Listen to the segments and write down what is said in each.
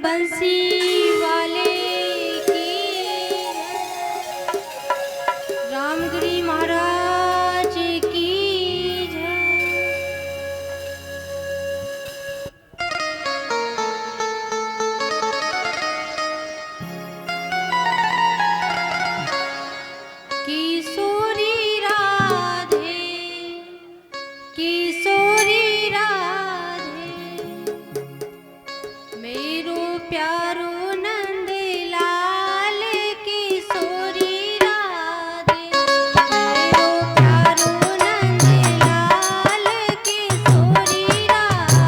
बंसी वाले की रामगिरी महाराज की जय। किशोरी राधे किशोरी राधे मेरो प्यारो नंद लाल किशोरी राधे मेरो प्यारो नंद लाल किशोरी राधे।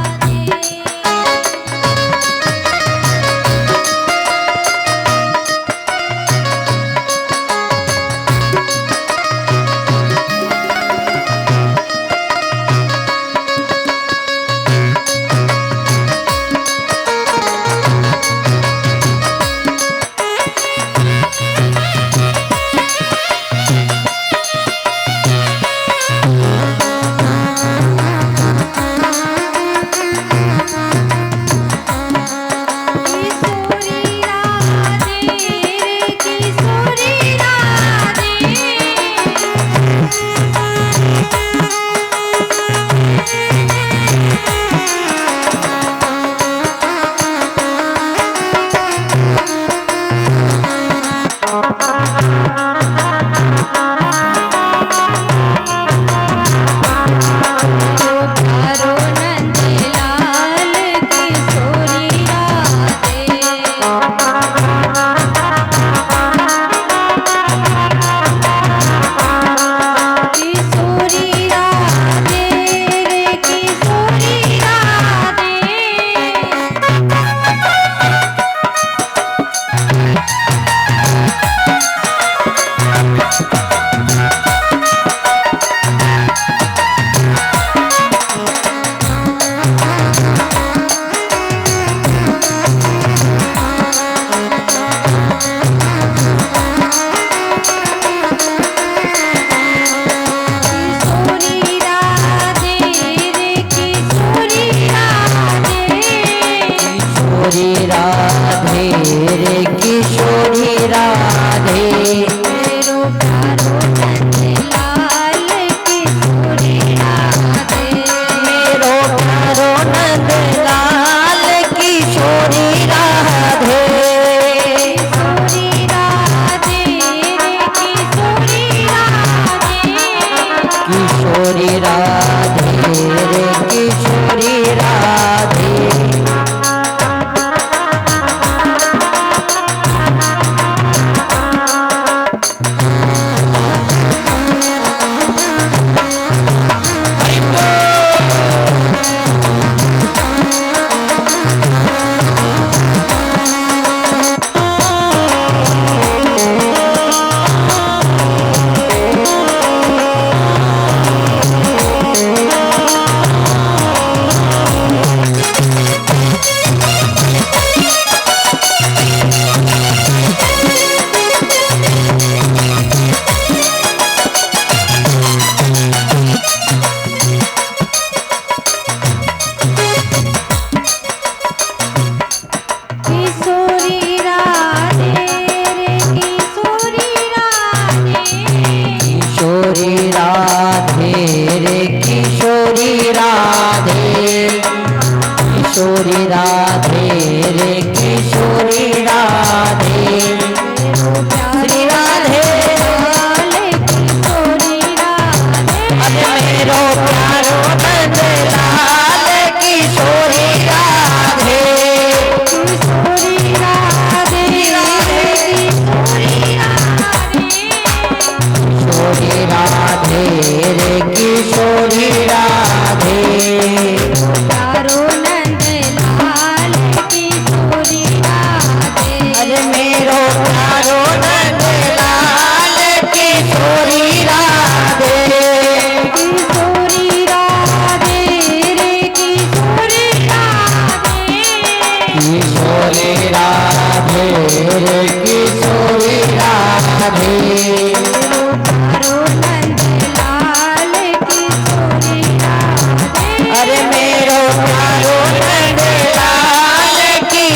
अरे मेरो प्यारो नंद लाल की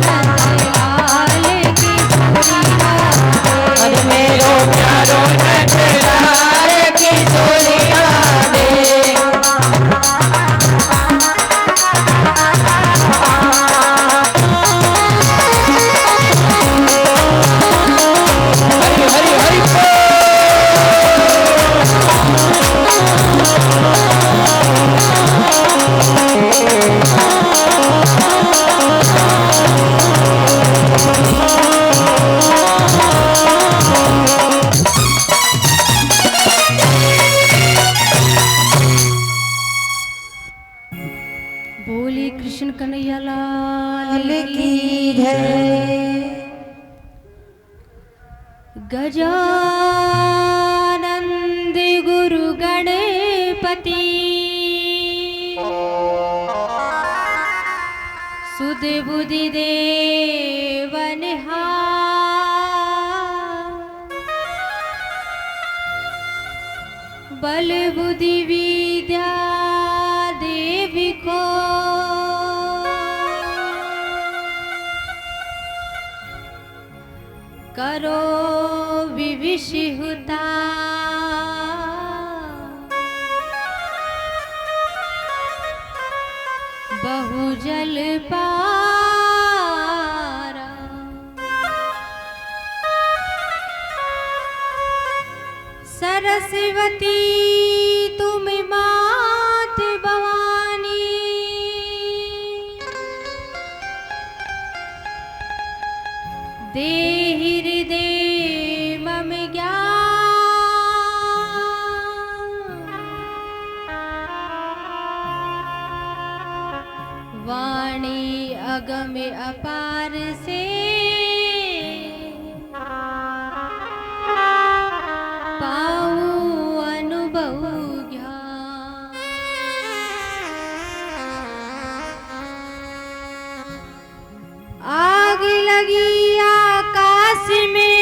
नंदलाल की सोरी राधे। अरे मेरो प्यारो नंदलाल की सोरी राधे। बोली कृष्ण कन्हैया लाल की जय। गजानंद गुरु गणपति सुध बुद्धि देवनहार बल बुद्धि विद्या देवी को करो विविषिहुता बहुजल पारा सरस्वती तुम मात भवानी देहि हृदय मम ज्ञान वाणी अगम अपार से पाऊं अनुभव ज्ञान। आग लगी आकाश में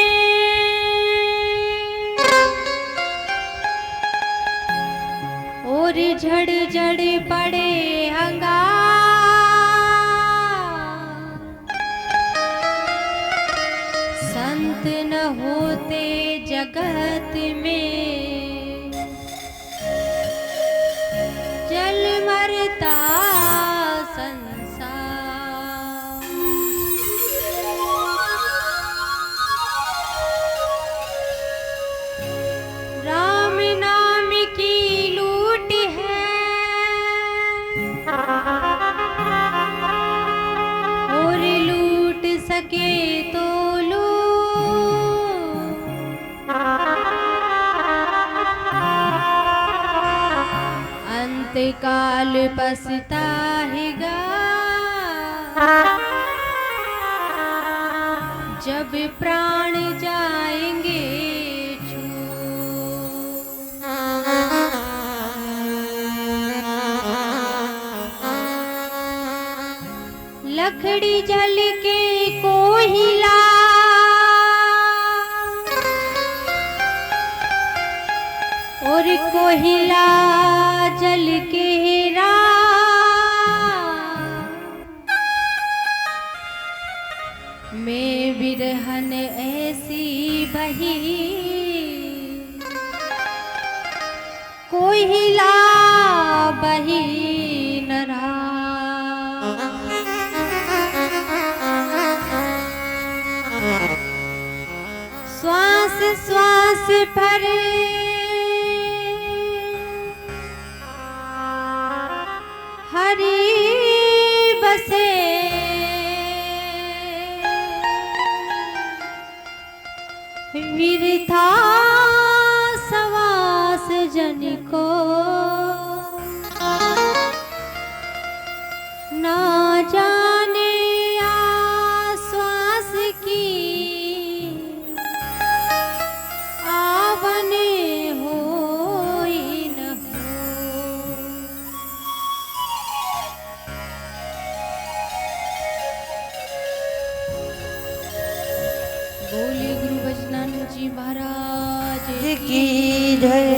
और झड़ झड़ पड़े हंगाम संत न होते जगत में जल मरता संसार। राम नाम की लूट है और लूट सके तो अंतकाल पछताएगा जब प्राण जाएंगे लकड़ी जल के कोयला और कोयला जल के राह में बिरहन ऐसी बही कोयला बही न रहा। श्वास श्वास पर हरि बसे विरथा सवास जन को ना जाने आश्वास की आवन हो न हो। बोले गुरु बचनानंद जी महाराज की जय।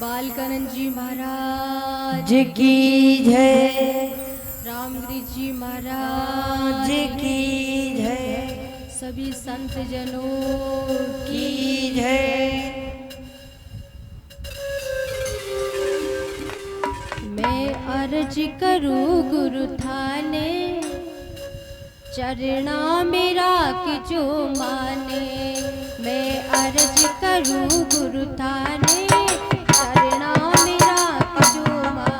बालकानंद जी महाराज की जय। रामगिरी जी महाराज सभी संत जनों की जय। मैं अर्ज करूं गुरु थाने, चरणा मेरा कि जो माने। मैं अर्ज करूं गुरु थाने, चरणा मेरा कि जो माने।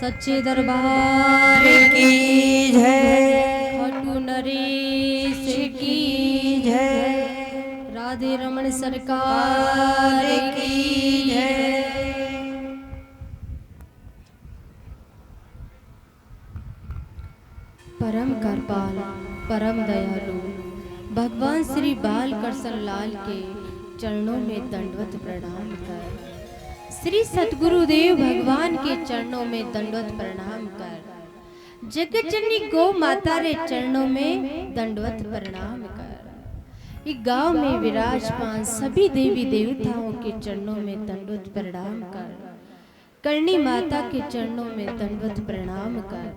सच्चे दरबार की जय। खाटू नरेश की जय। राधे रमन सरकार की जय। परम कृपाल परम दयालु भगवान श्री बाल कृष्ण लाल के चरणों में दंडवत प्रणाम कर, श्री सतगुरुदेव भगवान के चरणों में दंडवत प्रणाम कर, जगत जननी गौ माता रे चरणों में दंडवत प्रणाम कर, इस गांव में विराजमान सभी देवी देवताओं के चरणों में दंडवत प्रणाम कर, करणी माता के चरणों में दंडवत प्रणाम कर,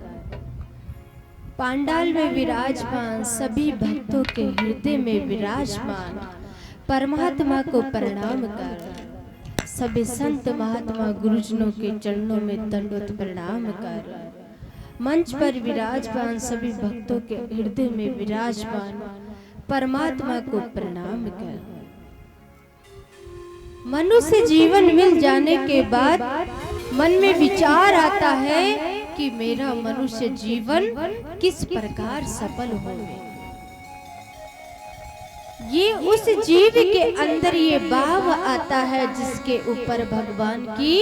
पांडाल में विराजमान सभी भक्तों के हृदय में विराजमान परमात्मा को प्रणाम कर, सभी संत महात्मा गुरुजनों के चरणों में दंडवत प्रणाम कर, मंच पर विराजमान सभी भक्तों के हृदय में विराजमान परमात्मा को प्रणाम कर। मनुष्य जीवन मिल जाने के बाद मन में विचार आता है कि मेरा मनुष्य जीवन किस प्रकार सफल हो। ये उस जीव के अंदर ये भाव आता है जिसके ऊपर भगवान की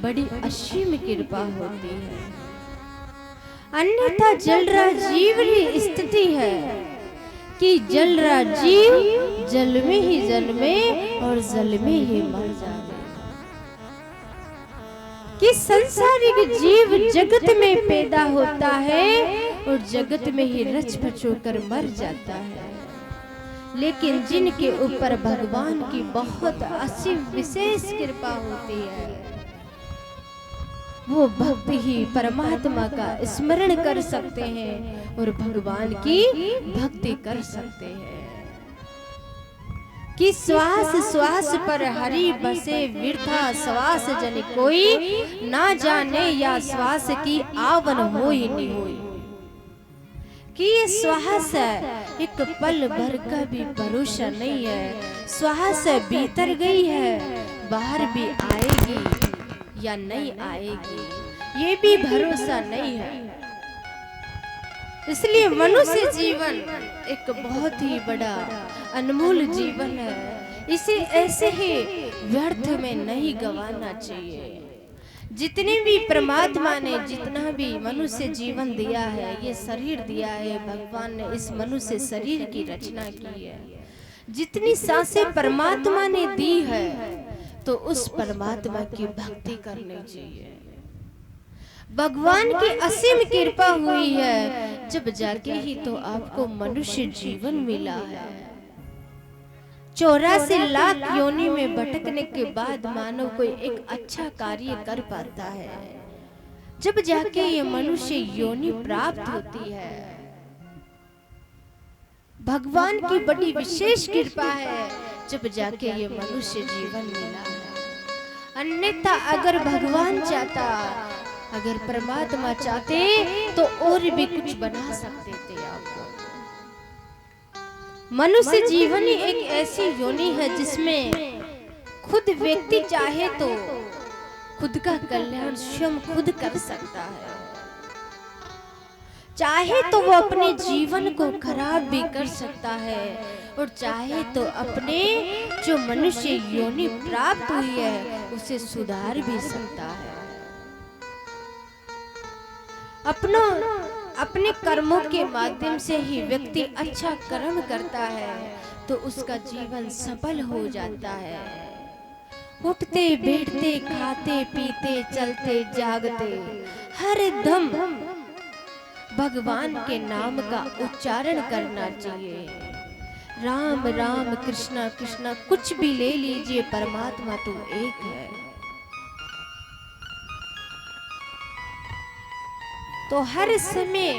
बड़ी असीम कृपा होती है, अन्यथा जल रहा जीव ही स्थिति है कि जल रहा जीव जल में ही जन्मे और जल में ही मर जाए, कि संसारिक जीव जगत में पैदा होता है और जगत में ही रच बच होकर मर जाता है, लेकिन जिनके ऊपर भगवान की बहुत असीम विशेष कृपा होती है वो भक्त ही परमात्मा का स्मरण कर सकते हैं और भगवान की भक्ति कर सकते हैं, कि श्वास श्वास पर हरि बसे वृथा श्वास जन कोई ना जाने या श्वास की आवन होई नहीं होई, कि ये श्वास एक पल भर का भी भरोसा नहीं है, श्वास भीतर गई है बाहर भी आएगी या नहीं आएगी ये भी भरोसा नहीं है। इसलिए मनुष्य जीवन एक बहुत ही बड़ा अनमोल जीवन है, इसे ऐसे ही व्यर्थ में नहीं गंवाना चाहिए। जितने भी परमात्मा ने जितना भी मनुष्य जीवन दिया है, ये शरीर दिया है, भगवान ने इस मनुष्य शरीर की रचना की है, जितनी सांसें परमात्मा ने दी है तो उस परमात्मा की भक्ति करनी चाहिए। भगवान की असीम कृपा हुई है जब जाके ही तो आपको मनुष्य जीवन मिला है। 84 लाख योनि में भटकने के बाद मानव कोई एक अच्छा कार्य कर पाता है, जब जाके ये मनुष्य योनि प्राप्त होती है। भगवान की बड़ी विशेष कृपा है जब जाके ये मनुष्य जीवन मिला है, अन्यथा अगर भगवान चाहता, अगर परमात्मा चाहते तो और भी कुछ बना सकते थे आपको। मनुष्य जीवन ही एक ऐसी योनि है जिसमें खुद व्यक्ति चाहे तो खुद का कल्याण स्वयं खुद कर सकता है, चाहे तो वो अपने जीवन को खराब भी कर सकता है और चाहे तो अपने जो मनुष्य योनि प्राप्त हुई है उसे सुधार भी सकता है। अपने कर्मों के माध्यम से ही व्यक्ति अच्छा कर्म करता है तो उसका जीवन सफल हो जाता है। उठते बैठते खाते पीते चलते जागते हर दम भगवान के नाम का उच्चारण करना चाहिए। राम राम कृष्णा कृष्णा कुछ भी ले लीजिए, परमात्मा तो एक है। तो हर समय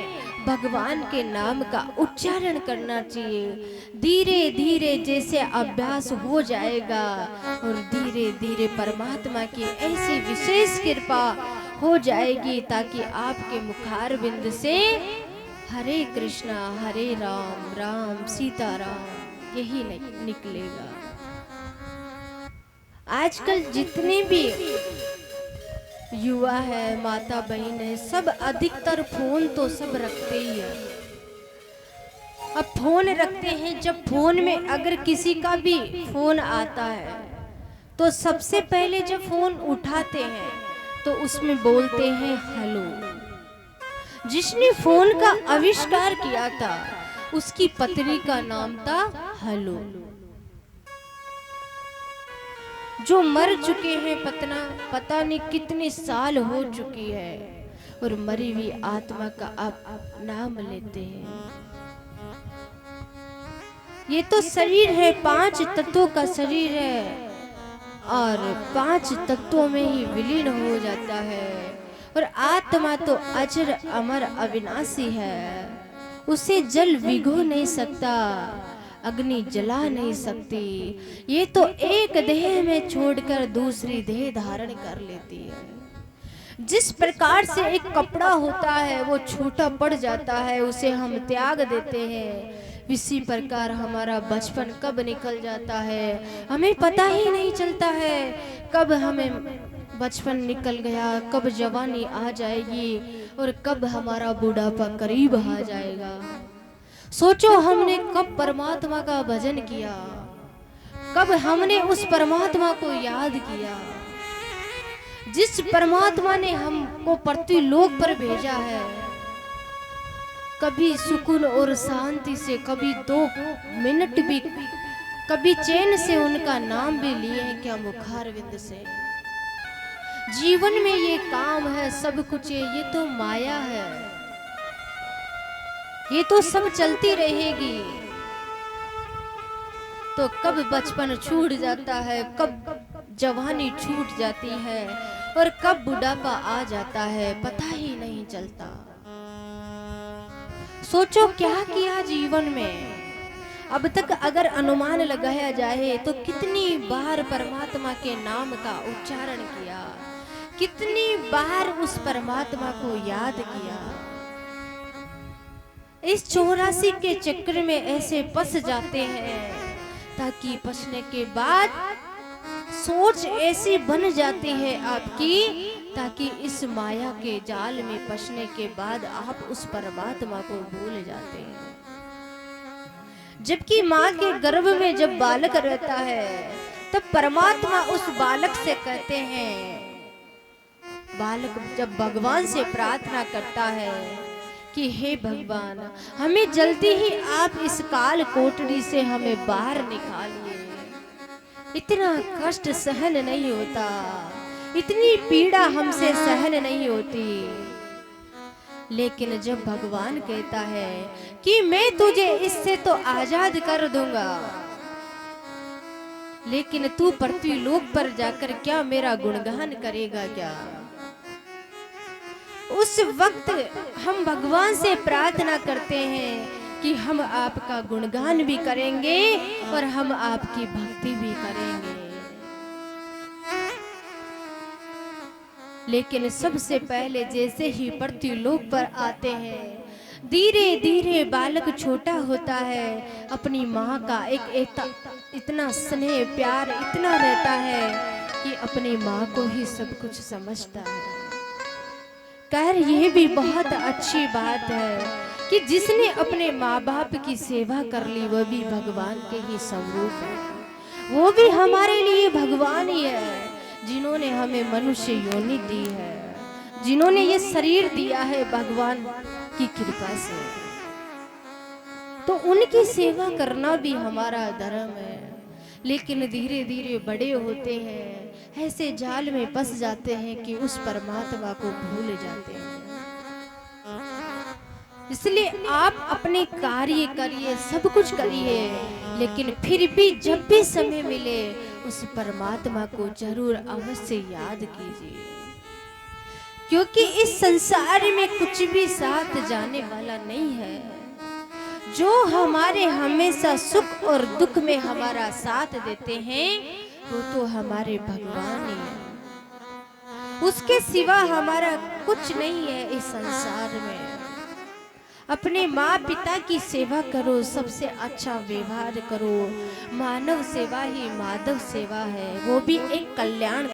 भगवान के नाम का उच्चारण करना चाहिए। धीरे धीरे जैसे अभ्यास हो जाएगा और धीरे धीरे परमात्मा की ऐसी विशेष कृपा हो जाएगी ताकि आपके मुखारविंद से हरे कृष्णा हरे राम राम सीताराम यही निकलेगा। आजकल जितने भी युवा है, माता बहन है, सब अधिकतर फोन तो सब रखते ही है। अब फोन रखते हैं, जब फोन में अगर किसी का भी फोन आता है तो सबसे पहले जब फोन उठाते हैं तो उसमें बोलते हैं हेलो। जिसने फोन का आविष्कार किया था उसकी पत्नी का नाम था हेलो। जो मर चुके हैं पता नहीं कितने साल हो चुकी है और मरी हुई आत्मा का आप नाम लेते हैं। ये तो शरीर है, 5 तत्वों का शरीर है और 5 तत्वों में ही विलीन हो जाता है। और आत्मा तो अजर अमर अविनाशी है, उसे जल भिगो नहीं सकता, अग्नि जला नहीं सकती। ये तो एक देह में छोड़कर दूसरी देह धारण कर लेती है। जिस प्रकार से एक कपड़ा होता है वो छोटा पड़ जाता है, उसे हम त्याग देते हैं, इसी प्रकार हमारा बचपन कब निकल जाता है हमें पता ही नहीं चलता है। कब हमें बचपन निकल गया, कब जवानी आ जाएगी और कब हमारा बुढ़ापा करीब आ जाएगा। सोचो हमने कब परमात्मा का भजन किया, कब हमने उस परमात्मा को याद किया जिस परमात्मा ने हमको पृथ्वी लोक पर भेजा है। कभी सुकून और शांति से, कभी 2 मिनट भी, कभी चैन से उनका नाम भी लिए हैं क्या मुखारविंद से। जीवन में ये काम है, सब कुछ है, ये तो माया है, ये तो सब चलती रहेगी। तो कब बचपन छूट जाता है, कब जवानी छूट जाती है और कब बुढ़ापा आ जाता है पता ही नहीं चलता। सोचो क्या किया जीवन में। अब तक अगर अनुमान लगाया जाए तो कितनी बार परमात्मा के नाम का उच्चारण किया, कितनी बार उस परमात्मा को याद किया। इस 84 के चक्र में ऐसे फंस जाते हैं ताकि फंसने के बाद सोच ऐसी बन जाती है आपकी, ताकि इस माया के जाल में फंसने के बाद आप उस परमात्मा को भूल जाते हैं। जबकि माँ के गर्भ में जब बालक रहता है तब परमात्मा उस बालक से कहते हैं, बालक जब भगवान से प्रार्थना करता है कि हे भगवान हमें जल्दी ही आप इस काल कोठरी से हमें बाहर निकालिए, इतना कष्ट सहन नहीं होता, इतनी पीड़ा हमसे सहन नहीं होती। लेकिन जब भगवान कहता है कि मैं तुझे इससे तो आजाद कर दूंगा, लेकिन तू पृथ्वी लोक पर जाकर क्या मेरा गुणगान करेगा क्या। उस वक्त हम भगवान से प्रार्थना करते हैं कि हम आपका गुणगान भी करेंगे और हम आपकी भक्ति भी करेंगे। लेकिन सबसे पहले जैसे ही पृथ्वी लोक पर आते हैं, धीरे धीरे बालक छोटा होता है, अपनी माँ का एक इतना स्नेह प्यार इतना रहता है कि अपनी माँ को ही सब कुछ समझता है। खैर ये भी बहुत अच्छी बात है कि जिसने अपने माँ बाप की सेवा कर ली वो भी भगवान के ही स्वरूप है, वो भी हमारे लिए भगवान ही है, जिन्होंने हमें मनुष्य योनि दी है, जिन्होंने ये शरीर दिया है भगवान की कृपा से। तो उनकी सेवा करना भी हमारा धर्म है। लेकिन धीरे धीरे बड़े होते हैं, ऐसे जाल में फंस जाते हैं कि उस परमात्मा को भूल जाते हैं। इसलिए आप अपने कार्य करिए, सब कुछ करिए, लेकिन फिर भी जब भी समय मिले उस परमात्मा को जरूर अवश्य याद कीजिए, क्योंकि इस संसार में कुछ भी साथ जाने वाला नहीं है। जो हमारे हमेशा सुख और दुख में हमारा साथ देते हैं वो तो हमारे भगवान ही है, उसके सिवा हमारा कुछ नहीं है इस संसार में। अपने माँ पिता की सेवा करो, सबसे अच्छा व्यवहार करो। मानव सेवा ही माधव सेवा है, वो भी एक कल्याण